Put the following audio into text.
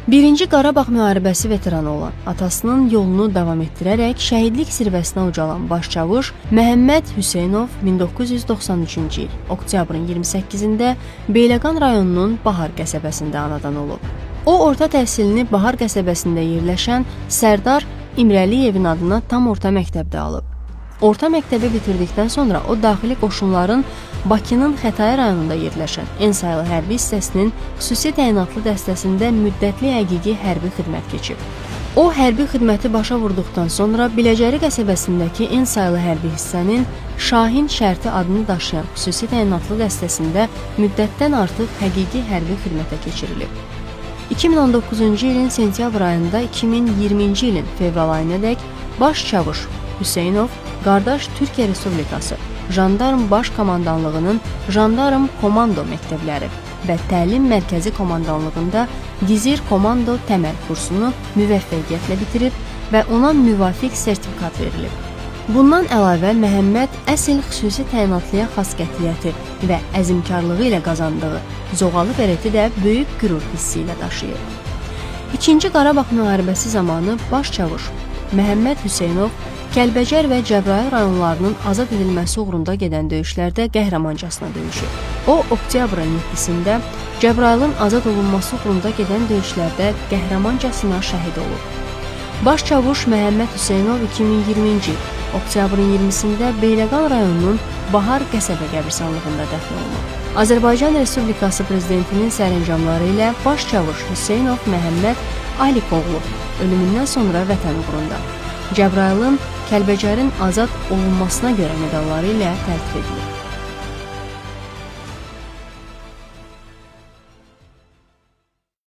Birinci Qarabağ müharibəsi veteranı olan, atasının yolunu davam etdirərək şəhidlik zirvəsinə ucalan başçavuş Məhəmməd Hüseynov 1993-cü il oktyabrın 28-də Beyləqan rayonunun Bahar qəsəbəsində anadan olub. O, orta təhsilini Bahar qəsəbəsində yerləşən Sərdar İmrəliyevin adına tam orta məktəbdə alıb. Orta məktəbi bitirdikdən sonra o, daxili qoşunların Bakının Xətai rayonunda yerləşən En sayılı hərbi hissəsinin xüsusi təyinatlı dəstəsində müddətli həqiqi hərbi xidmət keçib. O, hərbi xidməti başa vurduqdan sonra Biləcəri qəsəbəsindəki En sayılı hərbi hissənin Şahin Şərti adını daşıyan xüsusi təyinatlı dəstəsində müddətdən artıq həqiqi hərbi xidmətə keçirilib. 2019-cu ilin sentyabr ayında 2020-ci ilin fevral ayınadək baş çavuş Hüseynov, qardaş Türkiyə Respublikası Jandarm Baş Komandanlığının Jandarm Komando məktəbləri və Təlim Mərkəzi Komandanlığında Gizir Komando təməl kursunu müvəffəqiyyətlə bitirib və ona müvafiq sertifikat verilib. Bundan əlavə Məhəmməd əsl xüsusi təyinatlıya xas qətiyyəti və əzmkarlığı ilə qazandığı zoğalı bereti də böyük qürur hissi ilə daşıyır. İkinci Qarabağ müharibəsi zamanı baş çavuş Məhəmməd Hüseynov Kəlbəcər və Cəbrayıl rayonlarının azad edilməsi uğrunda gedən döyüşlərdə qəhrəmancasına döyüşür. O, oktyabrın 7-sində Cəbrayılın azad olunması uğrunda gedən döyüşlərdə qəhrəmancasına şəhid olub. Baş çavuş Məhəmməd Hüseynov 2020-ci il oktyabrın 20-sində Beyləqan rayonunun Bahar qəsəbə qəbristanlığında dəfn olunub. Azərbaycan Respublikası Prezidentinin sərəncamları ilə baş çavuş Hüseynov Məhəmməd Alikoğlu ölümündən sonra vətən uğrunda Cəbrayılın Kəlbəcərin azad olunmasına görə medalları ilə təltif edilir.